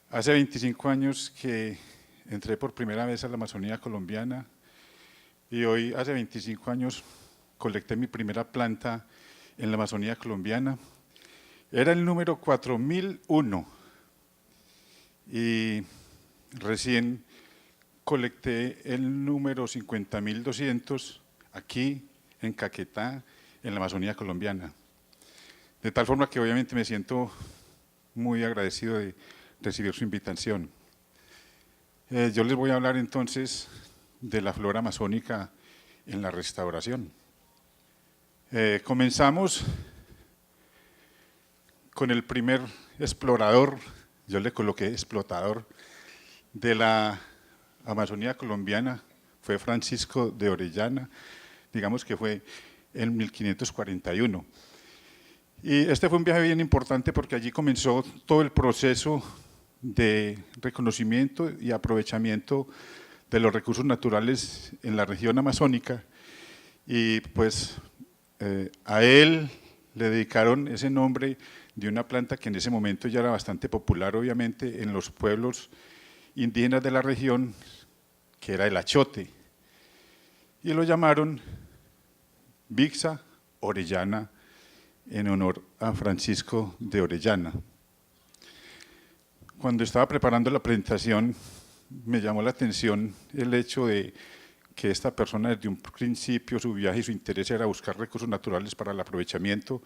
Hace 25 años que entré por primera vez a la Amazonía colombiana y hoy, hace 25 años, colecté mi primera planta en la Amazonía colombiana. Era el número 4001 y recién colecté el número 50.200 aquí en Caquetá, en la Amazonía colombiana. De tal forma que obviamente me siento muy agradecido de recibir su invitación. Yo les voy a hablar entonces de la flora amazónica en la restauración. Comenzamos con el primer explorador, yo le coloqué explotador, de la Amazonía colombiana, fue Francisco de Orellana, digamos que fue en 1541. Y este fue un viaje bien importante porque allí comenzó todo el proceso de reconocimiento y aprovechamiento de los recursos naturales en la región amazónica y pues a él le dedicaron ese nombre de una planta que en ese momento ya era bastante popular obviamente en los pueblos indígenas de la región, que era el achote, y lo llamaron Vixa orellana en honor a Francisco de Orellana. Cuando estaba preparando la presentación, me llamó la atención el hecho de que esta persona desde un principio su viaje y su interés era buscar recursos naturales para el aprovechamiento,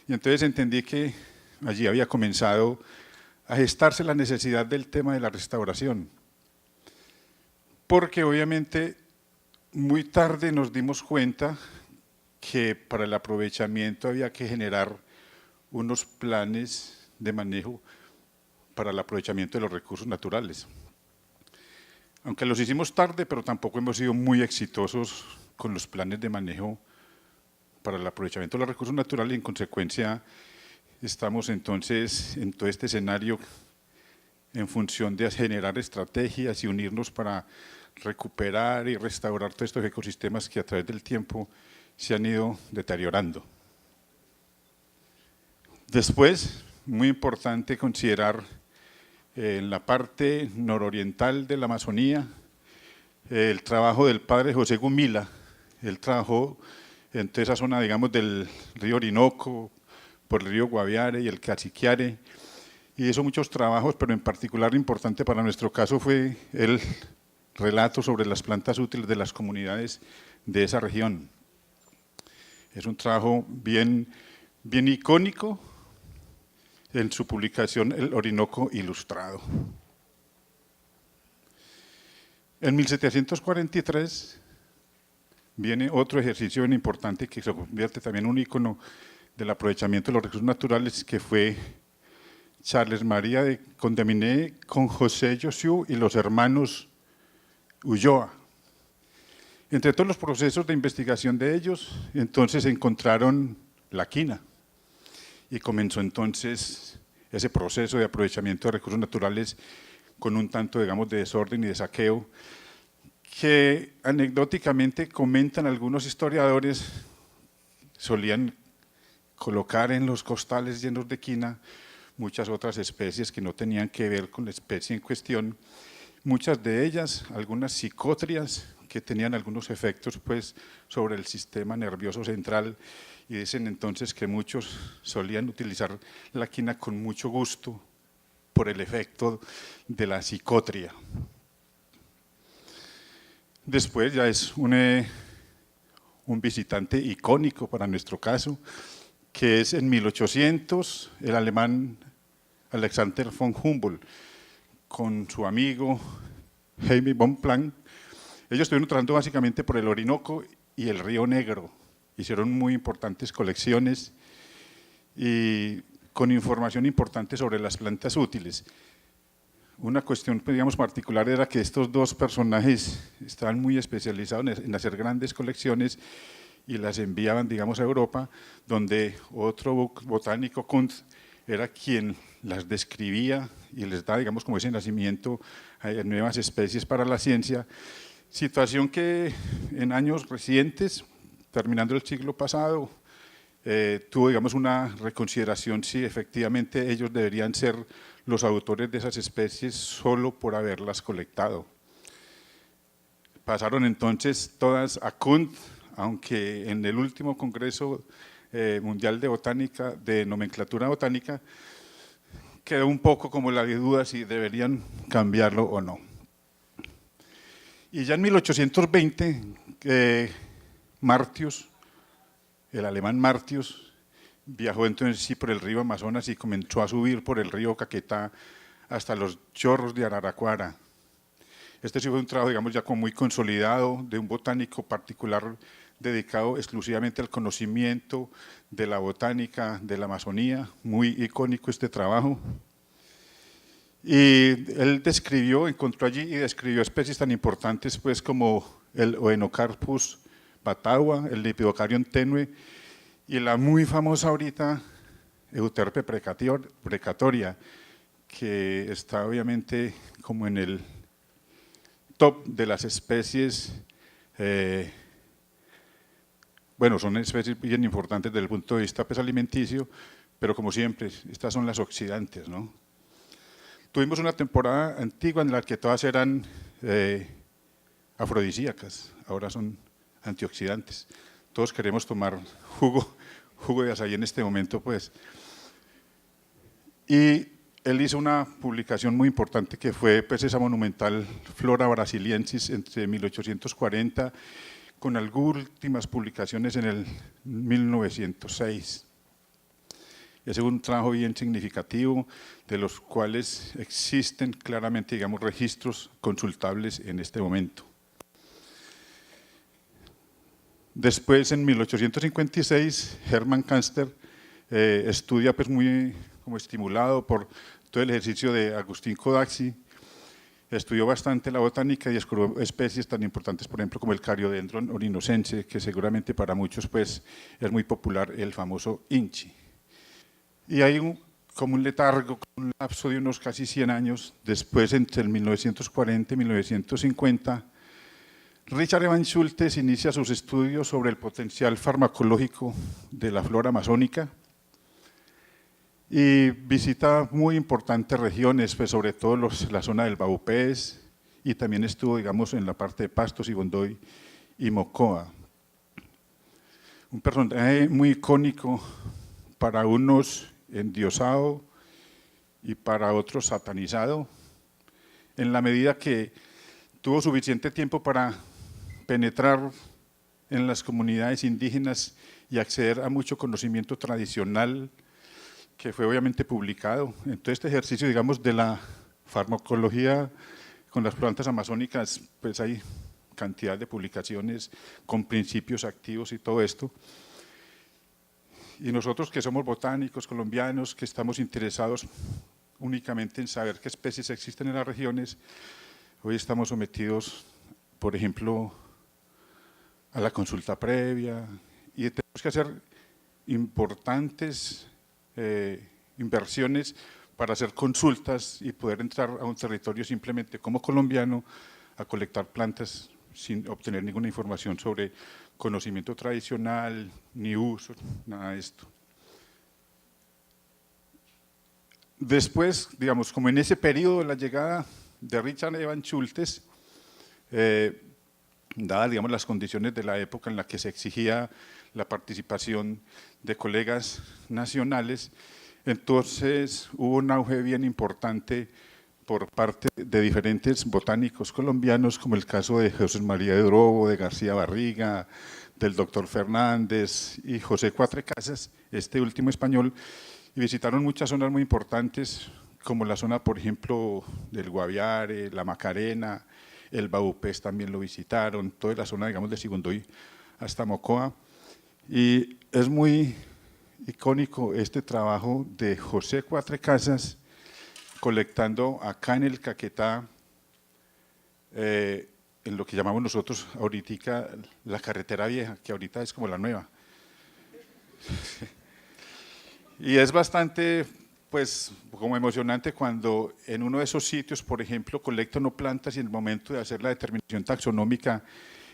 y entonces entendí que allí había comenzado a gestarse la necesidad del tema de la restauración, porque obviamente muy tarde nos dimos cuenta que para el aprovechamiento había que generar unos planes de manejo para el aprovechamiento de los recursos naturales. Aunque los hicimos tarde, pero tampoco hemos sido muy exitosos con los planes de manejo para el aprovechamiento de los recursos naturales y en consecuencia estamos entonces en todo este escenario en función de generar estrategias y unirnos para recuperar y restaurar todos estos ecosistemas que a través del tiempo se han ido deteriorando. Después, muy importante considerar en la parte nororiental de la Amazonía el trabajo del padre José Gumila. Él trabajó en toda esa zona, digamos, del río Orinoco, por el río Guaviare y el Cassiquiare, y hizo muchos trabajos, pero en particular importante para nuestro caso fue el relato sobre las plantas útiles de las comunidades de esa región. Es un trabajo bien icónico en su publicación El Orinoco Ilustrado. En 1743 viene otro ejercicio bien importante que se convierte también en un ícono del aprovechamiento de los recursos naturales, que fue Charles María de Condamine con José Jossiu y los hermanos Ulloa. Entre todos los procesos de investigación de ellos, entonces encontraron la quina y comenzó entonces ese proceso de aprovechamiento de recursos naturales con un tanto, digamos, de desorden y de saqueo, que anecdóticamente comentan algunos historiadores, solían colocar en los costales llenos de quina muchas otras especies que no tenían que ver con la especie en cuestión, muchas de ellas, algunas psicotrias que tenían algunos efectos pues, sobre el sistema nervioso central, y dicen entonces que muchos solían utilizar la quina con mucho gusto por el efecto de la psicotria. Después ya es un visitante icónico para nuestro caso, que es en 1800 el alemán Alexander von Humboldt con su amigo Jaime von Planck. Ellos estuvieron trabajando básicamente por el Orinoco y el Río Negro, hicieron muy importantes colecciones y con información importante sobre las plantas útiles. Una cuestión, digamos, particular era que estos dos personajes estaban muy especializados en hacer grandes colecciones y las enviaban, digamos, a Europa, donde otro botánico, Kunz, era quien las describía y les da, digamos, como ese nacimiento a nuevas especies para la ciencia, Situación que en años recientes, terminando el siglo pasado, tuvo, digamos, una reconsideración si efectivamente ellos deberían ser los autores de esas especies solo por haberlas colectado. Pasaron entonces todas a Kuhn, aunque en el último Congreso Mundial de Botánica, de Nomenclatura Botánica, quedó un poco como la duda si deberían cambiarlo o no. Y ya en 1820, Martius, el alemán Martius, viajó entonces sí por el río Amazonas y comenzó a subir por el río Caquetá hasta los chorros de Araraquara. Este sí fue un trabajo, digamos, ya como muy consolidado de un botánico particular dedicado exclusivamente al conocimiento de la botánica de la Amazonía, muy icónico este trabajo. Y él encontró allí y describió especies tan importantes pues como el Oenocarpus batagua, el Lepidocarion tenue y la muy famosa ahorita Euterpe precatoria, que está obviamente como en el top de las especies, bueno, son especies bien importantes desde el punto de vista pues, alimenticio, pero como siempre, estas son las oxidantes, ¿no? Tuvimos una temporada antigua en la que todas eran afrodisíacas, ahora son antioxidantes. Todos queremos tomar jugo de azaí en este momento, pues. Y él hizo una publicación muy importante que fue pues, esa monumental Flora Brasiliensis entre 1840, con algunas últimas publicaciones en el 1906. Ese es un trabajo bien significativo, de los cuales existen claramente, digamos, registros consultables en este momento. Después, en 1856, Hermann Kanster estudia pues, muy como estimulado por todo el ejercicio de Agustín Codazzi, estudió bastante la botánica y descubrió especies tan importantes, por ejemplo, como el Cariodendron orinocense, que seguramente para muchos pues, es muy popular, el famoso Inchi. Y hay como un letargo, un lapso de unos casi 100 años, después entre el 1940 y 1950, Richard Evans Schultes inicia sus estudios sobre el potencial farmacológico de la flora amazónica y visita muy importantes regiones, pues sobre todo la zona del Baupés, y también estuvo, digamos, en la parte de Pastos, Ibondoy y Mocoa. Un personaje muy icónico, para unos endiosado y para otros satanizado, en la medida que tuvo suficiente tiempo para penetrar en las comunidades indígenas y acceder a mucho conocimiento tradicional que fue obviamente publicado. Entonces este ejercicio, digamos, de la farmacología con las plantas amazónicas, pues hay cantidad de publicaciones con principios activos y todo esto. Y nosotros que somos botánicos colombianos, que estamos interesados únicamente en saber qué especies existen en las regiones, hoy estamos sometidos, por ejemplo, a la consulta previa y tenemos que hacer importantes inversiones para hacer consultas y poder entrar a un territorio simplemente como colombiano a colectar plantas sin obtener ninguna información sobre conocimiento tradicional, ni uso, nada de esto. Después, digamos, como en ese periodo de la llegada de Richard Evans Schultes, dadas, digamos, las condiciones de la época en la que se exigía la participación de colegas nacionales, entonces hubo un auge bien importante por parte de diferentes botánicos colombianos, como el caso de José María de Drobo, de García Barriga, del doctor Fernández y José Cuatrecasas, este último español, y visitaron muchas zonas muy importantes, como la zona, por ejemplo, del Guaviare, la Macarena, el Baupés también lo visitaron, toda la zona, digamos, de Sibundoy hasta Mocoa, y es muy icónico este trabajo de José Cuatrecasas, colectando acá en el Caquetá, en lo que llamamos nosotros ahorita la carretera vieja, que ahorita es como la nueva. Y es bastante pues como emocionante cuando en uno de esos sitios, por ejemplo, colecta uno plantas y en el momento de hacer la determinación taxonómica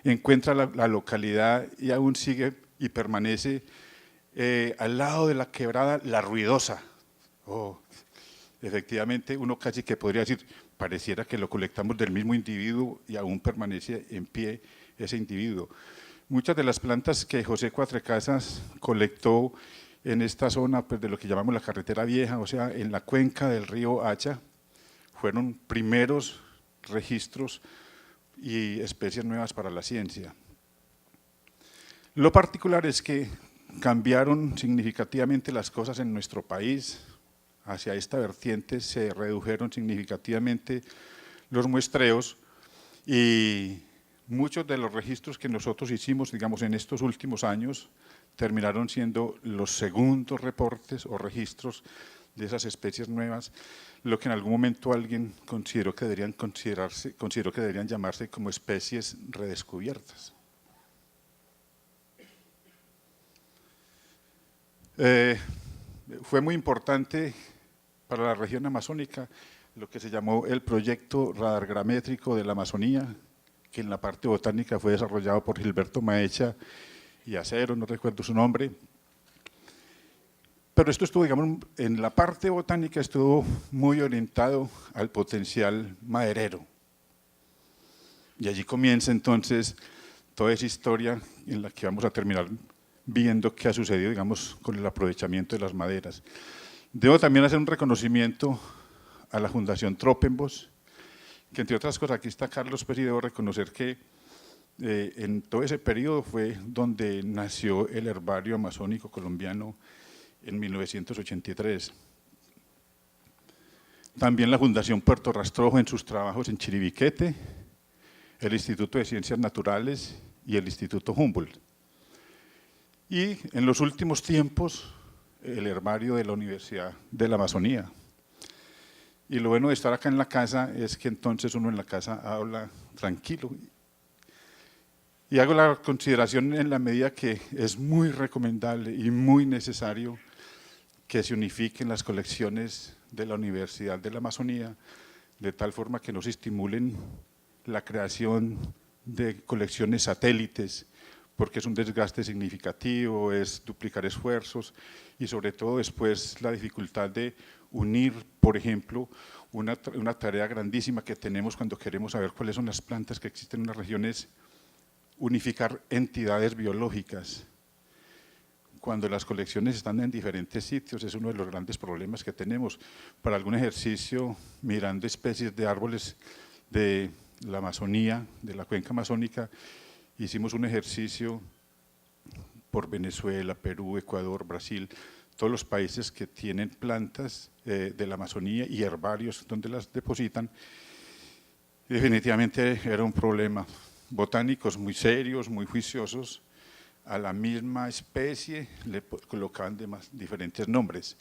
encuentra la localidad y aún sigue y permanece al lado de la quebrada La Ruidosa. Oh, efectivamente, uno casi que podría decir, pareciera que lo colectamos del mismo individuo y aún permanece en pie ese individuo. Muchas de las plantas que José Cuatrecasas colectó en esta zona pues, de lo que llamamos la carretera vieja, o sea, en la cuenca del río Hacha, fueron primeros registros y especies nuevas para la ciencia. Lo particular es que cambiaron significativamente las cosas en nuestro país, hacia esta vertiente se redujeron significativamente los muestreos y muchos de los registros que nosotros hicimos, digamos, en estos últimos años, terminaron siendo los segundos reportes o registros de esas especies nuevas, lo que en algún momento alguien consideró que deberían llamarse como especies redescubiertas. Fue muy importante para la región amazónica lo que se llamó el proyecto radargramétrico de la Amazonía, que en la parte botánica fue desarrollado por Gilberto Maecha y Acero, no recuerdo su nombre. Pero esto estuvo, digamos, en la parte botánica estuvo muy orientado al potencial maderero. Y allí comienza entonces toda esa historia en la que vamos a terminar viendo qué ha sucedido, digamos, con el aprovechamiento de las maderas. Debo también hacer un reconocimiento a la Fundación Tropenbos, que entre otras cosas, aquí está Carlos Pérez, y debo reconocer que en todo ese periodo fue donde nació el herbario amazónico colombiano en 1983. También la Fundación Puerto Rastrojo en sus trabajos en Chiribiquete, el Instituto de Ciencias Naturales y el Instituto Humboldt. Y en los últimos tiempos, el herbario de la Universidad de la Amazonía. Y lo bueno de estar acá en la casa es que entonces uno en la casa habla tranquilo. Y hago la consideración en la medida que es muy recomendable y muy necesario que se unifiquen las colecciones de la Universidad de la Amazonía, de tal forma que no se estimulen la creación de colecciones satélites, porque es un desgaste significativo, es duplicar esfuerzos y sobre todo después la dificultad de unir, por ejemplo, una tarea grandísima que tenemos cuando queremos saber cuáles son las plantas que existen en las regiones, unificar entidades biológicas. Cuando las colecciones están en diferentes sitios es uno de los grandes problemas que tenemos. Para algún ejercicio, mirando especies de árboles de la Amazonía, de la cuenca amazónica, hicimos un ejercicio por Venezuela, Perú, Ecuador, Brasil, todos los países que tienen plantas de la Amazonía y herbarios donde las depositan. Definitivamente era un problema. Botánicos muy serios, muy juiciosos, a la misma especie le colocaban diferentes nombres.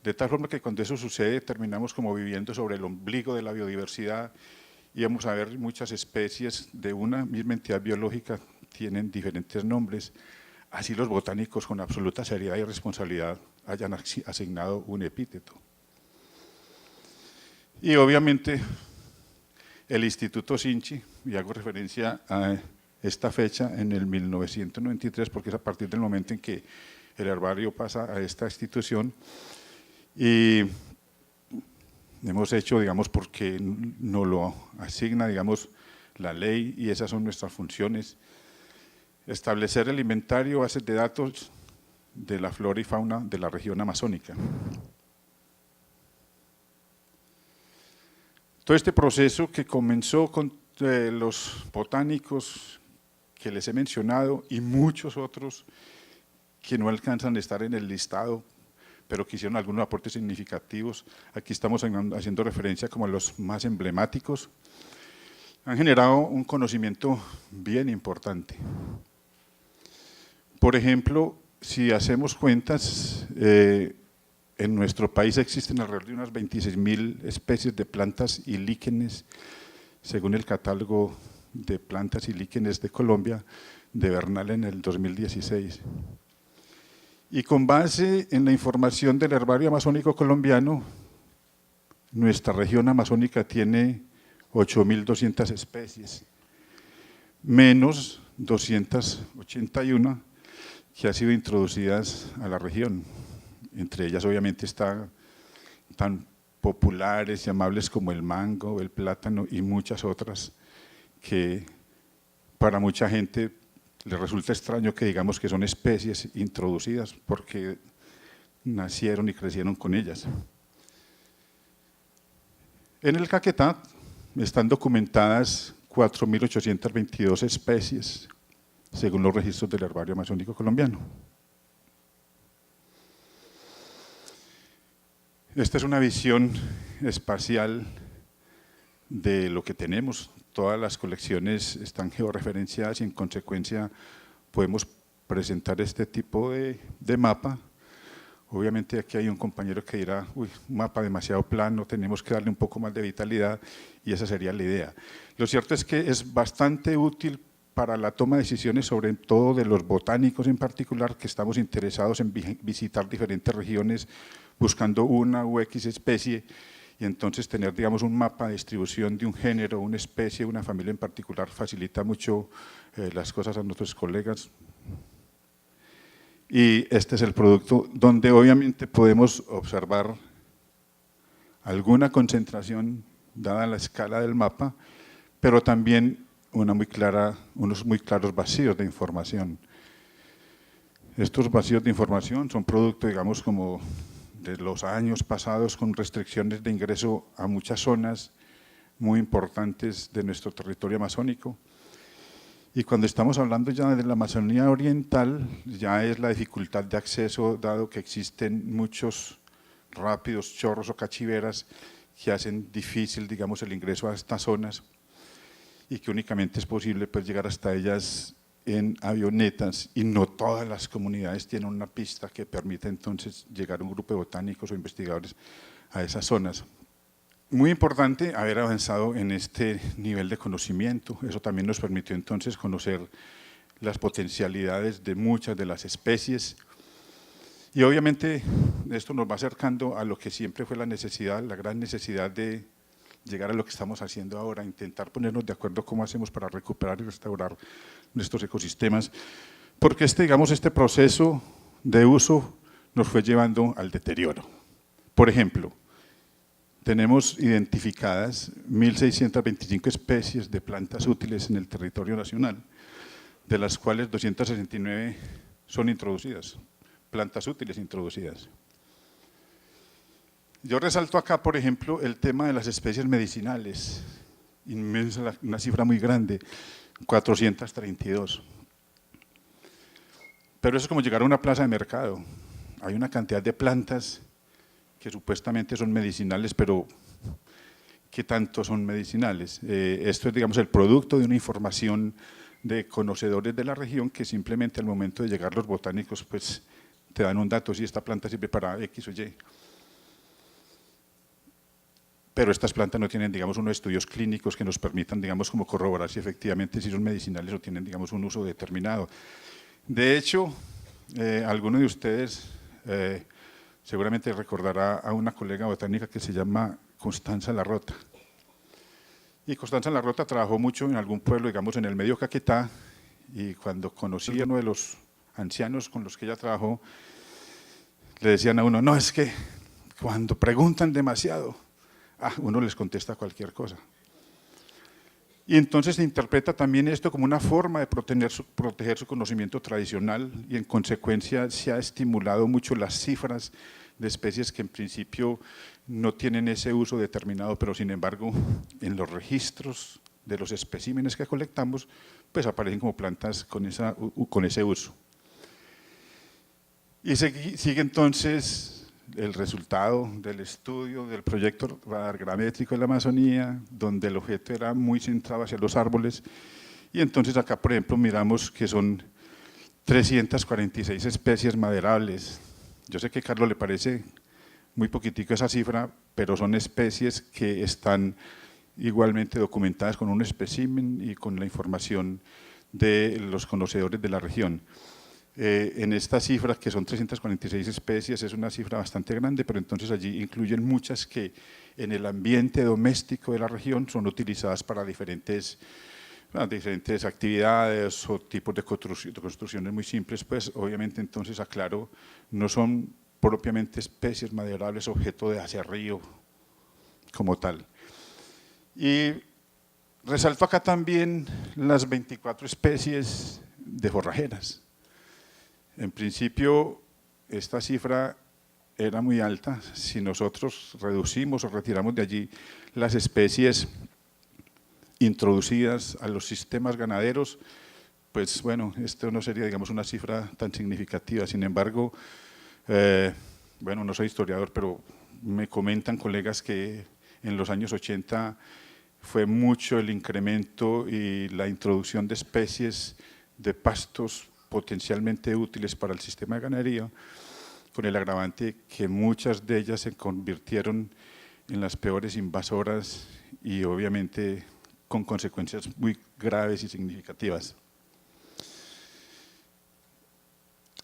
De tal forma que cuando eso sucede terminamos como viviendo sobre el ombligo de la biodiversidad y vamos a ver muchas especies de una misma entidad biológica tienen diferentes nombres. Así los botánicos con absoluta seriedad y responsabilidad hayan asignado un epíteto. Y obviamente el Instituto Sinchi, y hago referencia a esta fecha en el 1993, porque es a partir del momento en que el herbario pasa a esta institución, y hemos hecho, digamos, porque nos lo asigna, digamos, la ley, y esas son nuestras funciones, establecer el inventario, bases de datos de la flora y fauna de la región amazónica. Todo este proceso que comenzó con los botánicos que les he mencionado y muchos otros que no alcanzan a estar en el listado, pero que hicieron algunos aportes significativos, aquí estamos haciendo referencia como a los más emblemáticos, han generado un conocimiento bien importante. Por ejemplo, si hacemos cuentas, en nuestro país existen alrededor de unas 26.000 especies de plantas y líquenes, según el catálogo de plantas y líquenes de Colombia, de Bernal en el 2016. Y con base en la información del herbario amazónico colombiano, nuestra región amazónica tiene 8.200 especies, menos 281 que han sido introducidas a la región. Entre ellas obviamente están tan populares y amables como el mango, el plátano y muchas otras que para mucha gente le resulta extraño que digamos que son especies introducidas porque nacieron y crecieron con ellas. En el Caquetá están documentadas 4.822 especies, según los registros del herbario amazónico colombiano. Esta es una visión espacial de lo que tenemos. Todas las colecciones están georreferenciadas y en consecuencia podemos presentar este tipo de mapa. Obviamente aquí hay un compañero que dirá, uy, un mapa demasiado plano, tenemos que darle un poco más de vitalidad y esa sería la idea. Lo cierto es que es bastante útil para la toma de decisiones, sobre todo de los botánicos en particular, que estamos interesados en visitar diferentes regiones buscando una u X especie y entonces tener, digamos, un mapa de distribución de un género, una especie, una familia en particular facilita mucho las cosas a nuestros colegas. Y este es el producto donde obviamente podemos observar alguna concentración dada la escala del mapa, pero también unos muy claros vacíos de información. Estos vacíos de información son producto, digamos, como de los años pasados con restricciones de ingreso a muchas zonas muy importantes de nuestro territorio amazónico. Y cuando estamos hablando ya de la Amazonía oriental, ya es la dificultad de acceso, dado que existen muchos rápidos, chorros o cachiveras que hacen difícil, digamos, el ingreso a estas zonas y que únicamente es posible pues, llegar hasta ellas en avionetas y no todas las comunidades tienen una pista que permita entonces llegar a un grupo de botánicos o investigadores a esas zonas. Muy importante haber avanzado en este nivel de conocimiento, eso también nos permitió entonces conocer las potencialidades de muchas de las especies y obviamente esto nos va acercando a lo que siempre fue la necesidad, la gran necesidad de llegar a lo que estamos haciendo ahora, intentar ponernos de acuerdo cómo hacemos para recuperar y restaurar nuestros ecosistemas, porque este proceso de uso nos fue llevando al deterioro. Por ejemplo, tenemos identificadas 1.625 especies de plantas útiles en el territorio nacional, de las cuales 269 son introducidas, plantas útiles introducidas. Yo resalto acá, por ejemplo, el tema de las especies medicinales, inmensa, una cifra muy grande, 432. Pero eso es como llegar a una plaza de mercado, hay una cantidad de plantas que supuestamente son medicinales, pero ¿qué tanto son medicinales? Esto es, digamos, el producto de una información de conocedores de la región que simplemente al momento de llegar los botánicos, pues te dan un dato, si esta planta sirve para X o Y. Pero estas plantas no tienen, digamos, unos estudios clínicos que nos permitan, digamos, como corroborar si efectivamente si son medicinales o tienen, digamos, un uso determinado. De hecho, alguno de ustedes seguramente recordará a una colega botánica que se llama Constanza Larrota. Y Constanza Larrota trabajó mucho en algún pueblo, digamos, en el medio Caquetá, y cuando conocí a uno de los ancianos con los que ella trabajó, le decían a uno, no, es que cuando preguntan demasiado, uno les contesta cualquier cosa. Y entonces se interpreta también esto como una forma de proteger su conocimiento tradicional y en consecuencia se ha estimulado mucho las cifras de especies que en principio no tienen ese uso determinado, pero sin embargo en los registros de los especímenes que colectamos pues aparecen como plantas con ese uso. Y sigue entonces el resultado del estudio del proyecto radargramétrico de la Amazonía, donde el objeto era muy centrado hacia los árboles, y entonces acá, por ejemplo, miramos que son 346 especies maderables. Yo sé que a Carlos le parece muy poquitico esa cifra, pero son especies que están igualmente documentadas con un espécimen y con la información de los conocedores de la región. En esta cifra, que son 346 especies, es una cifra bastante grande, pero entonces allí incluyen muchas que en el ambiente doméstico de la región son utilizadas para diferentes actividades o tipos de construcciones muy simples, pues obviamente entonces aclaro, no son propiamente especies maderables objeto de aserrío como tal. Y resalto acá también las 24 especies de forrajeras. En principio, esta cifra era muy alta. Si nosotros reducimos o retiramos de allí las especies introducidas a los sistemas ganaderos, pues bueno, esto no sería, digamos, una cifra tan significativa. Sin embargo, bueno, no soy historiador, pero me comentan colegas que en los años 80 fue mucho el incremento y la introducción de especies de pastos potencialmente útiles para el sistema de ganadería, con el agravante que muchas de ellas se convirtieron en las peores invasoras y obviamente con consecuencias muy graves y significativas.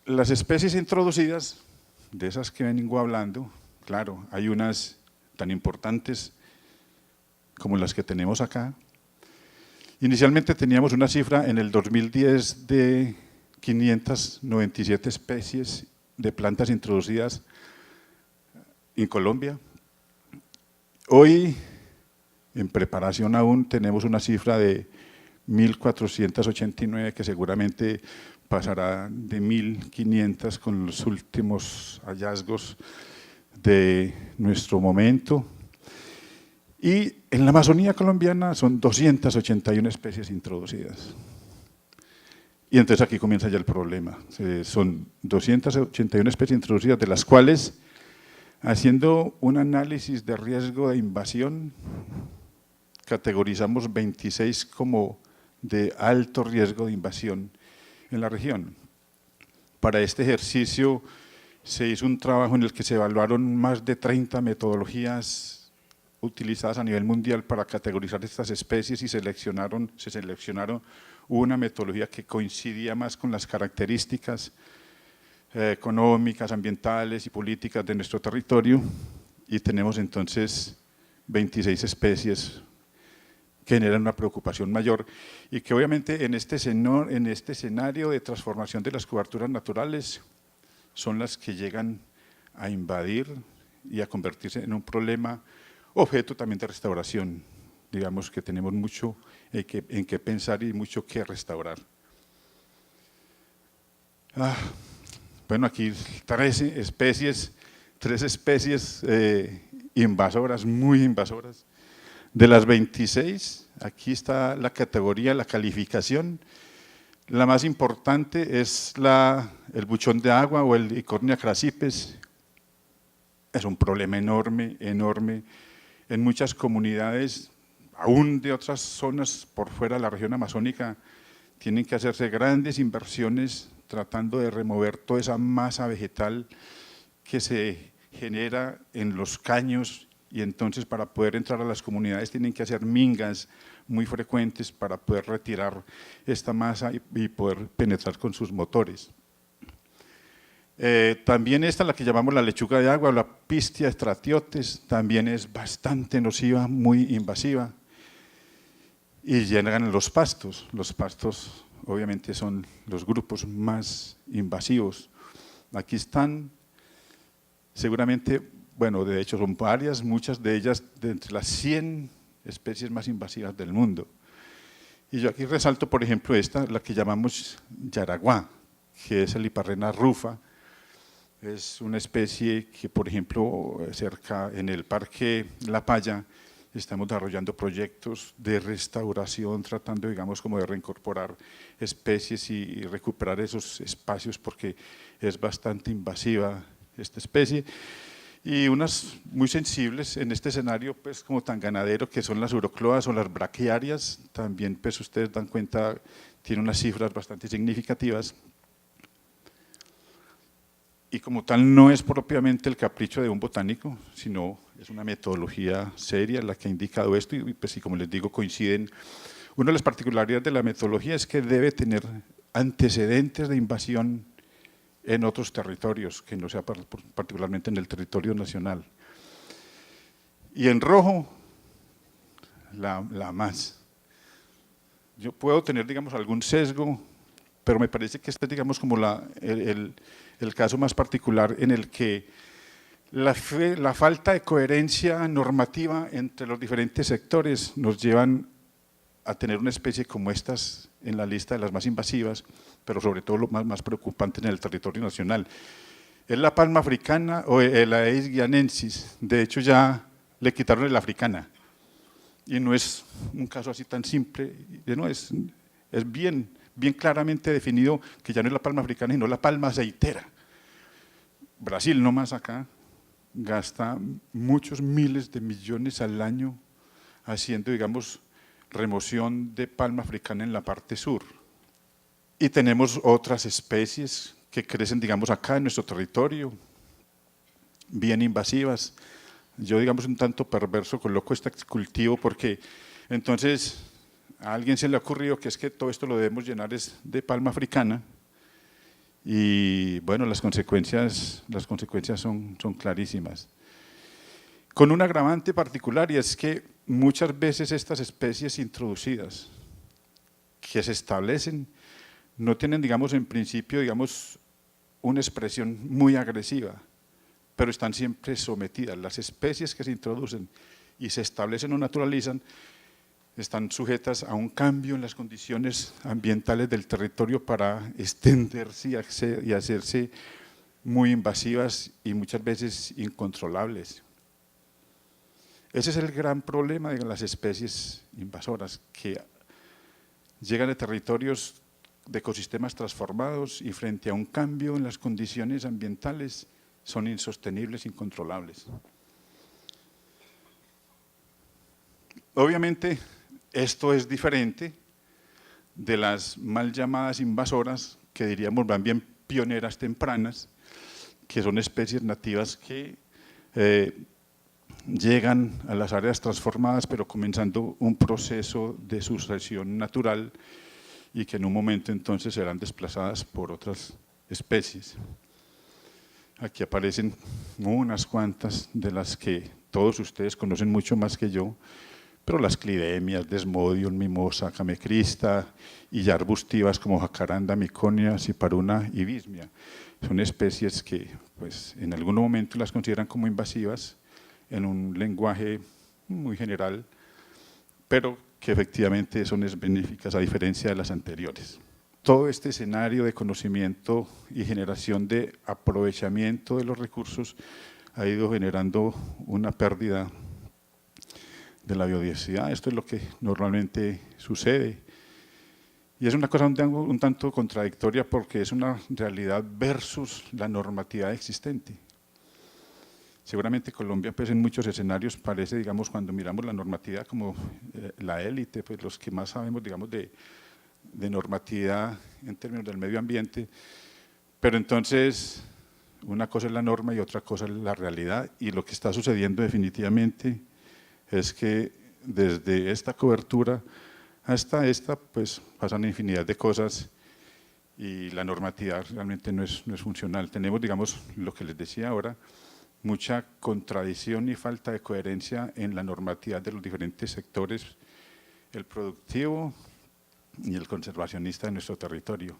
Las especies introducidas, de esas que vengo hablando, claro, hay unas tan importantes como las que tenemos acá. Inicialmente teníamos una cifra en el 2010 de 597 especies de plantas introducidas en Colombia. Hoy, en preparación aún, tenemos una cifra de 1.489 que seguramente pasará de 1.500 con los últimos hallazgos de nuestro momento. Y en la Amazonía colombiana son 281 especies introducidas. Y entonces aquí comienza ya el problema. Son 281 especies introducidas, de las cuales, haciendo un análisis de riesgo de invasión, categorizamos 26 como de alto riesgo de invasión en la región. Para este ejercicio se hizo un trabajo en el que se evaluaron más de 30 metodologías utilizadas a nivel mundial para categorizar estas especies y se seleccionaron una metodología que coincidía más con las características económicas, ambientales y políticas de nuestro territorio, y tenemos entonces 26 especies que generan una preocupación mayor y que obviamente en este escenario de transformación de las coberturas naturales son las que llegan a invadir y a convertirse en un problema objeto también de restauración. Digamos que tenemos mucho en qué pensar y mucho que restaurar. Bueno, aquí 3 especies invasoras, muy invasoras. De las 26, aquí está la categoría, la calificación. La más importante es el buchón de agua o el Icornia crassipes. Es un problema enorme, enorme. En muchas comunidades, aún de otras zonas por fuera de la región amazónica, tienen que hacerse grandes inversiones tratando de remover toda esa masa vegetal que se genera en los caños, y entonces para poder entrar a las comunidades tienen que hacer mingas muy frecuentes para poder retirar esta masa y poder penetrar con sus motores. También esta, la que llamamos la lechuga de agua, la Pistia stratiotes, también es bastante nociva, muy invasiva, y llegan los pastos. Los pastos obviamente son los grupos más invasivos. Aquí están, seguramente, bueno, de hecho son varias, muchas de ellas de entre las 100 especies más invasivas del mundo. Y yo aquí resalto, por ejemplo, esta, la que llamamos yaraguá, que es el Hiparrena rufa. Es una especie que, por ejemplo, cerca en el Parque La Paya, estamos desarrollando proyectos de restauración, tratando, digamos, como de reincorporar especies y recuperar esos espacios, porque es bastante invasiva esta especie. Y unas muy sensibles en este escenario, pues como tan ganadero, que son las urocloas o las braquiarias, también pues ustedes dan cuenta, tiene unas cifras bastante significativas. Y como tal no es propiamente el capricho de un botánico, sino es una metodología seria la que ha indicado esto, y pues y como les digo coinciden. Una de las particularidades de la metodología es que debe tener antecedentes de invasión en otros territorios, que no sea particularmente en el territorio nacional. Y en rojo, la más. Yo puedo tener, digamos, algún sesgo, pero me parece que este es, digamos, como el caso más particular en el que la falta de coherencia normativa entre los diferentes sectores nos llevan a tener una especie como estas en la lista de las más invasivas, pero sobre todo lo más preocupante en el territorio nacional. Es la palma africana o el Aedes guianensis. De hecho, ya le quitaron la africana. Y no es un caso así tan simple, no, es bien claramente definido que ya no es la palma africana, sino la palma aceitera. Brasil, nomás acá, gasta muchos miles de millones al año haciendo, digamos, remoción de palma africana en la parte sur. Y tenemos otras especies que crecen, digamos, acá en nuestro territorio, bien invasivas. Yo, digamos, un tanto perverso coloco este cultivo porque entonces a alguien se le ha ocurrido que es que todo esto lo debemos llenar es de palma africana y bueno, las consecuencias son clarísimas. Con un agravante particular y es que muchas veces estas especies introducidas que se establecen no tienen, digamos, en principio, digamos, una expresión muy agresiva, pero están siempre sometidas. Las especies que se introducen y se establecen o naturalizan están sujetas a un cambio en las condiciones ambientales del territorio para extenderse y hacerse muy invasivas y muchas veces incontrolables. Ese es el gran problema de las especies invasoras, que llegan a territorios de ecosistemas transformados y frente a un cambio en las condiciones ambientales son insostenibles, incontrolables. Obviamente, esto es diferente de las mal llamadas invasoras, que diríamos van bien pioneras tempranas, que son especies nativas que llegan a las áreas transformadas, pero comenzando un proceso de sucesión natural y que en un momento entonces serán desplazadas por otras especies. Aquí aparecen unas cuantas de las que todos ustedes conocen mucho más que yo, pero las clidemias, Desmodium, Mimosa, Camecrista y ya arbustivas como Jacaranda, Miconia, Ciparuna y Vismia. Son especies que pues, en algún momento las consideran como invasivas en un lenguaje muy general, pero que efectivamente son benéficas a diferencia de las anteriores. Todo este escenario de conocimiento y generación de aprovechamiento de los recursos ha ido generando una pérdida de la biodiversidad. Esto es lo que normalmente sucede. Y es una cosa un tanto contradictoria porque es una realidad versus la normatividad existente. Seguramente Colombia, pues en muchos escenarios parece, digamos, cuando miramos la normatividad como la élite, pues los que más sabemos, digamos, de normatividad en términos del medio ambiente, pero entonces una cosa es la norma y otra cosa es la realidad, y lo que está sucediendo definitivamente es que desde esta cobertura hasta esta, pues pasan infinidad de cosas y la normatividad realmente no es funcional. Tenemos, digamos, lo que les decía ahora, mucha contradicción y falta de coherencia en la normatividad de los diferentes sectores, el productivo y el conservacionista de nuestro territorio.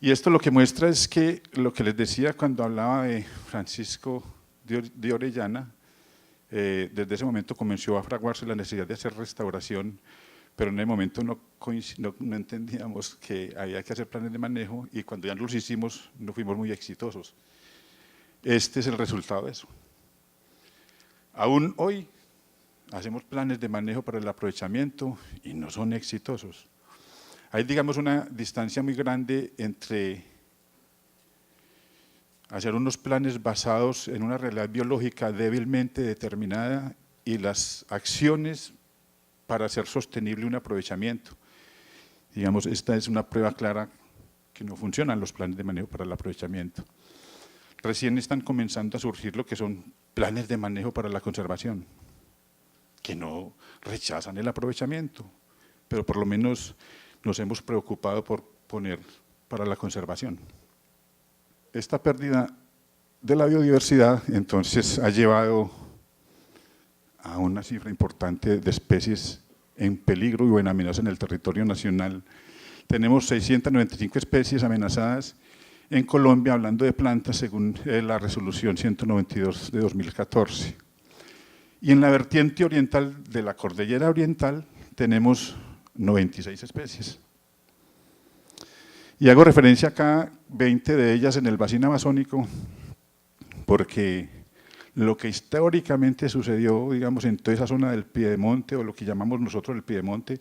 Y esto lo que muestra es que lo que les decía cuando hablaba de Francisco de Orellana, desde ese momento comenzó a fraguarse la necesidad de hacer restauración, pero en el momento no entendíamos que había que hacer planes de manejo y cuando ya los hicimos no fuimos muy exitosos. Este es el resultado de eso. Aún hoy hacemos planes de manejo para el aprovechamiento y no son exitosos. Hay, digamos, una distancia muy grande entre hacer unos planes basados en una realidad biológica débilmente determinada y las acciones para hacer sostenible un aprovechamiento. Digamos, esta es una prueba clara que no funcionan los planes de manejo para el aprovechamiento. Recién están comenzando a surgir lo que son planes de manejo para la conservación, que no rechazan el aprovechamiento, pero por lo menos nos hemos preocupado por poner para la conservación. esta pérdida de la biodiversidad entonces ha llevado a una cifra importante de especies en peligro o en amenaza en el territorio nacional. Tenemos 695 especies amenazadas en Colombia, hablando de plantas, según la resolución 192 de 2014. Y en la vertiente oriental de la cordillera oriental tenemos 96 especies. Y hago referencia acá 20 de ellas en el bacino amazónico, porque lo que históricamente sucedió, digamos, en toda esa zona del Piedemonte, o lo que llamamos nosotros el Piedemonte,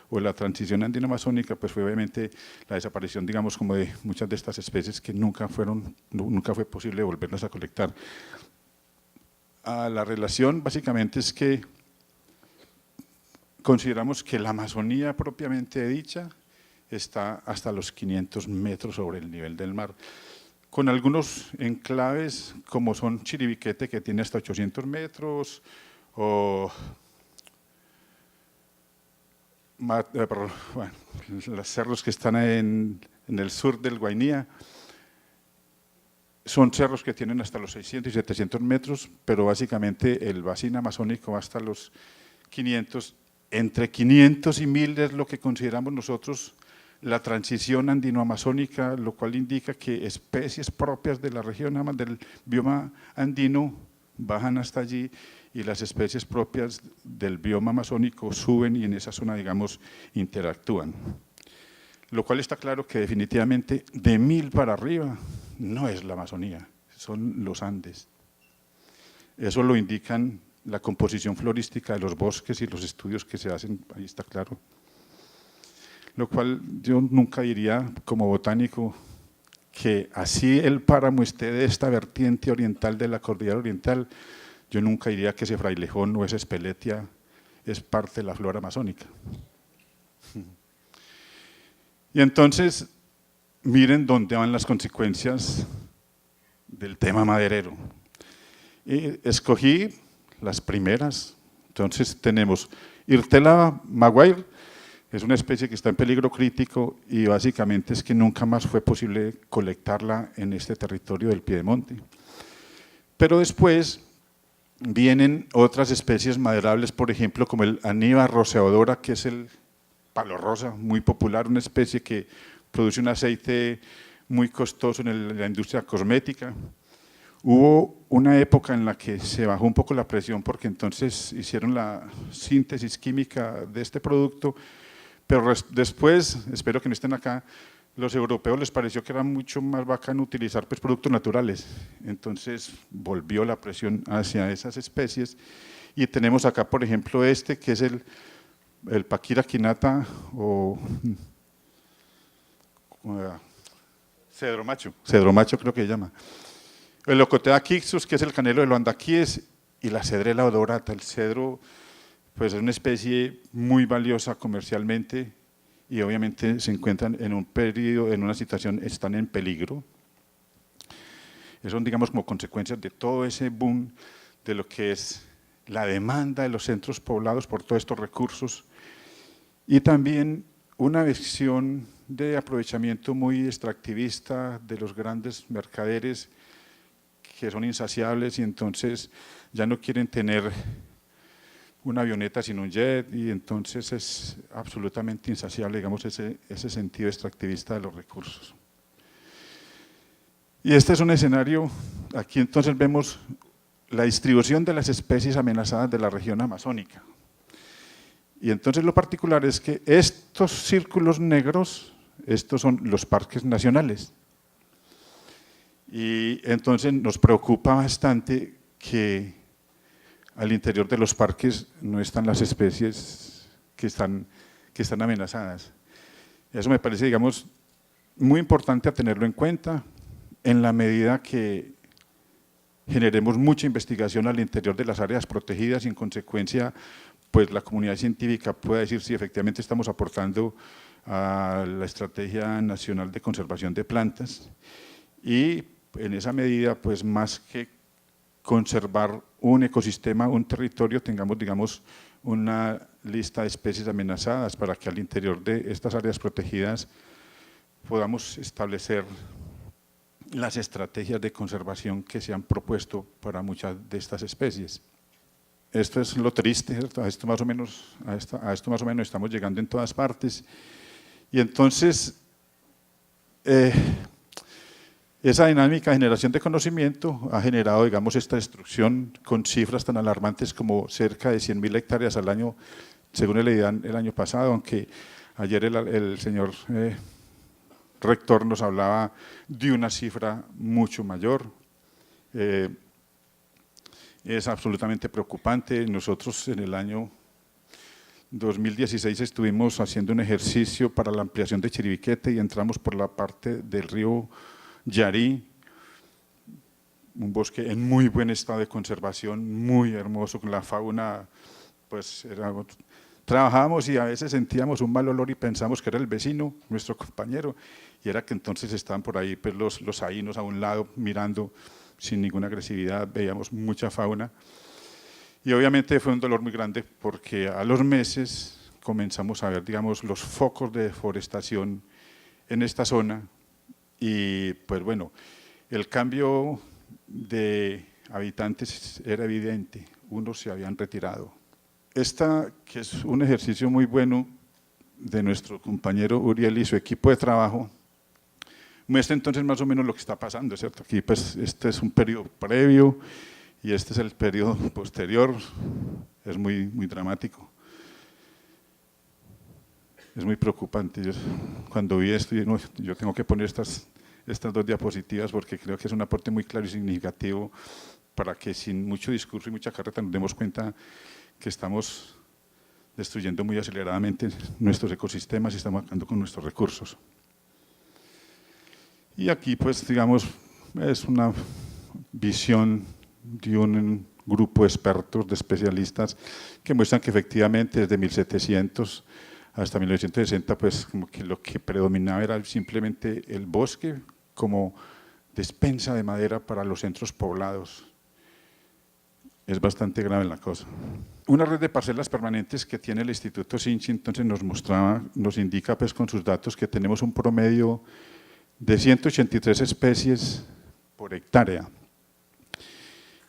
o la transición andino-amazónica, pues fue obviamente la desaparición, digamos, como de muchas de estas especies que nunca fue posible volverlas a colectar. La relación básicamente es que consideramos que la Amazonía propiamente dicha está hasta los 500 metros sobre el nivel del mar, con algunos enclaves como son Chiribiquete, que tiene hasta 800 metros, o los cerros que están en el sur del Guainía, son cerros que tienen hasta los 600 y 700 metros, pero básicamente el bacino amazónico va hasta los 500, entre 500 y 1000 es lo que consideramos nosotros la transición andino-amazónica, lo cual indica que especies propias de la región del bioma andino bajan hasta allí y las especies propias del bioma amazónico suben y en esa zona, digamos, interactúan. Lo cual está claro que definitivamente de 1000 para arriba no es la Amazonía, son los Andes. Eso lo indican la composición florística de los bosques y los estudios que se hacen, ahí está claro. Lo cual yo nunca diría como botánico que así el páramo esté de esta vertiente oriental de la cordillera oriental, yo nunca diría que ese frailejón o esa espeletia es parte de la flora amazónica. Y entonces, miren dónde van las consecuencias del tema maderero. Y escogí las primeras. Entonces tenemos Hirtella maguire, es una especie que está en peligro crítico y básicamente es que nunca más fue posible colectarla en este territorio del Piedemonte. Pero después vienen otras especies maderables, por ejemplo, como el Aniva roseodora, que es el palo rosa, muy popular, una especie que produce un aceite muy costoso en la industria cosmética. Hubo una época en la que se bajó un poco la presión porque entonces hicieron la síntesis química de este producto, pero después, espero que no estén acá, los europeos les pareció que era mucho más bacano utilizar pues, productos naturales, entonces volvió la presión hacia esas especies y tenemos acá, por ejemplo, este que es el Paquira quinata o cedro macho creo que se llama. El Ocotea quixus, que es el canelo de Loandaquíes, y la Cedrela odorata. El cedro pues, es una especie muy valiosa comercialmente y obviamente se encuentran en un periodo, en una situación, están en peligro. Eso son, digamos, como consecuencias de todo ese boom de lo que es la demanda de los centros poblados por todos estos recursos y también una visión de aprovechamiento muy extractivista de los grandes mercaderes que son insaciables y entonces ya no quieren tener una avioneta sin un jet y entonces es absolutamente insaciable, digamos, ese sentido extractivista de los recursos. Y este es un escenario, aquí entonces vemos la distribución de las especies amenazadas de la región amazónica. Y entonces lo particular es que estos círculos negros, estos son los parques nacionales. Y entonces nos preocupa bastante que al interior de los parques no están las especies que están amenazadas. Eso me parece, digamos, muy importante a tenerlo en cuenta en la medida que generemos mucha investigación al interior de las áreas protegidas y en consecuencia pues la comunidad científica pueda decir si efectivamente estamos aportando a la Estrategia Nacional de Conservación de Plantas y en esa medida pues más que conservar un ecosistema, un territorio, tengamos, digamos, una lista de especies amenazadas para que al interior de estas áreas protegidas podamos establecer las estrategias de conservación que se han propuesto para muchas de estas especies. Esto es lo triste, ¿cierto? A esto más o menos estamos llegando en todas partes. Y entonces, esa dinámica de generación de conocimiento ha generado, digamos, esta destrucción con cifras tan alarmantes como cerca de 100.000 hectáreas al año, según el IDAN el año pasado, aunque ayer el señor rector nos hablaba de una cifra mucho mayor. Es absolutamente preocupante. Nosotros en el año 2016 estuvimos haciendo un ejercicio para la ampliación de Chiribiquete y entramos por la parte del río Yarí, un bosque en muy buen estado de conservación, muy hermoso, con la fauna, pues trabajábamos y a veces sentíamos un mal olor y pensamos que era el vecino, nuestro compañero, y era que entonces estaban por ahí pues los ainos a un lado mirando sin ninguna agresividad, veíamos mucha fauna. Y obviamente fue un dolor muy grande porque a los meses comenzamos a ver, digamos, los focos de deforestación en esta zona y pues bueno, el cambio de habitantes era evidente, unos se habían retirado. Esta, que es un ejercicio muy bueno de nuestro compañero Uriel y su equipo de trabajo, muestra entonces más o menos lo que está pasando, ¿cierto? Aquí pues este es un periodo previo y este es el periodo posterior, es muy dramático. Es muy preocupante. Cuando vi esto, yo tengo que poner estas dos diapositivas porque creo que es un aporte muy claro y significativo para que sin mucho discurso y mucha carreta nos demos cuenta que estamos destruyendo muy aceleradamente nuestros ecosistemas y estamos acabando con nuestros recursos. Y aquí, pues, digamos, es una visión de un grupo de expertos, de especialistas, que muestran que efectivamente desde 1700 hasta 1960, pues como que lo que predominaba era simplemente el bosque como despensa de madera para los centros poblados. Es bastante grave la cosa. Una red de parcelas permanentes que tiene el Instituto Sinchi, entonces nos indica pues con sus datos que tenemos un promedio de 183 especies por hectárea.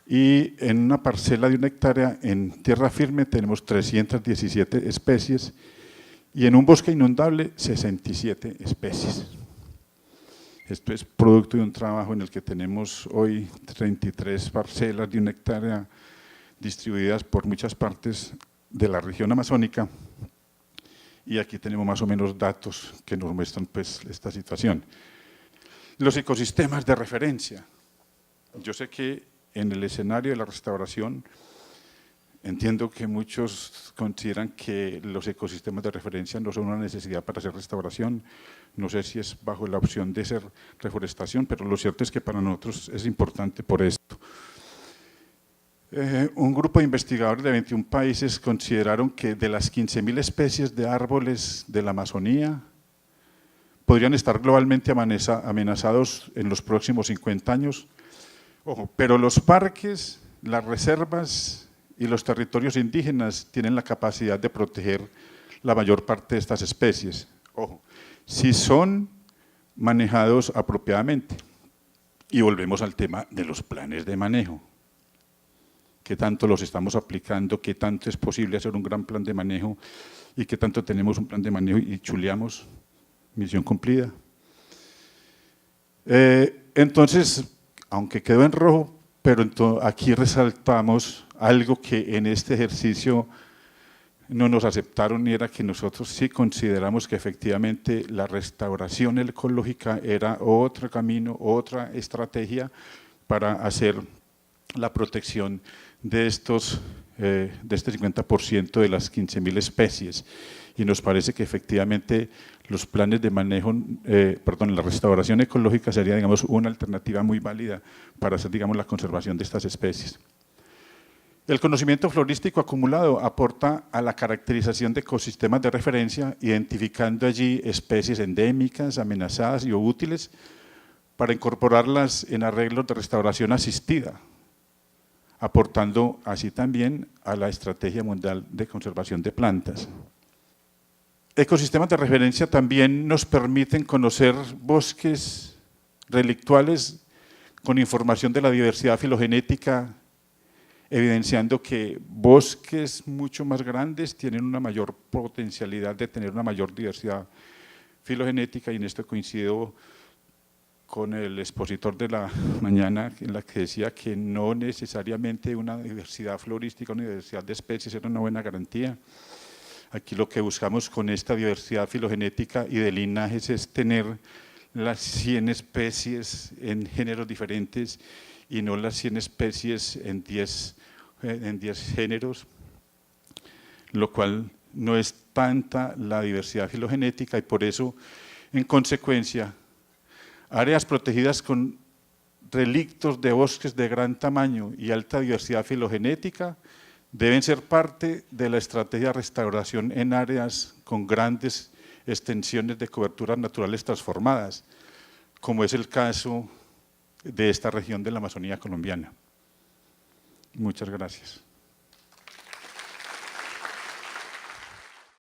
Y en una parcela de 1 hectárea en tierra firme tenemos 317 especies y en un bosque inundable 67 especies. Esto es producto de un trabajo en el que tenemos hoy 33 parcelas de 1 hectárea distribuidas por muchas partes de la región amazónica y aquí tenemos más o menos datos que nos muestran pues esta situación. Los ecosistemas de referencia. Yo sé que en el escenario de la restauración entiendo que muchos consideran que los ecosistemas de referencia no son una necesidad para hacer restauración, no sé si es bajo la opción de ser reforestación, pero lo cierto es que para nosotros es importante por esto. Un grupo de investigadores de 21 países consideraron que de las 15.000 especies de árboles de la Amazonía podrían estar globalmente amenazados en los próximos 50 años. Ojo, pero los parques, las reservas y los territorios indígenas tienen la capacidad de proteger la mayor parte de estas especies. Ojo, si son manejados apropiadamente. Y volvemos al tema de los planes de manejo. ¿Qué tanto los estamos aplicando? ¿Qué tanto es posible hacer un gran plan de manejo? ¿Y qué tanto tenemos un plan de manejo y chuleamos? Misión cumplida. Entonces, aunque quedó en rojo, pero aquí resaltamos algo que en este ejercicio no nos aceptaron y era que nosotros sí consideramos que efectivamente la restauración ecológica era otro camino, otra estrategia para hacer la protección de este 50% de las 15.000 especies. Y nos parece que efectivamente los planes de manejo, la restauración ecológica sería, digamos, una alternativa muy válida para hacer, digamos, la conservación de estas especies. El conocimiento florístico acumulado aporta a la caracterización de ecosistemas de referencia, identificando allí especies endémicas, amenazadas y útiles para incorporarlas en arreglos de restauración asistida, aportando así también a la estrategia mundial de conservación de plantas. Ecosistemas de referencia también nos permiten conocer bosques relictuales con información de la diversidad filogenética, evidenciando que bosques mucho más grandes tienen una mayor potencialidad de tener una mayor diversidad filogenética, y en esto coincido con el expositor de la mañana, en la que decía que no necesariamente una diversidad florística, una diversidad de especies era una buena garantía. Aquí lo que buscamos con esta diversidad filogenética y de linajes es tener las 100 especies en géneros diferentes y no las 100 especies en 10 géneros, lo cual no es tanta la diversidad filogenética, y por eso, en consecuencia, áreas protegidas con relictos de bosques de gran tamaño y alta diversidad filogenética deben ser parte de la estrategia de restauración en áreas con grandes extensiones de coberturas naturales transformadas, como es el caso de esta región de la Amazonía colombiana. Muchas gracias.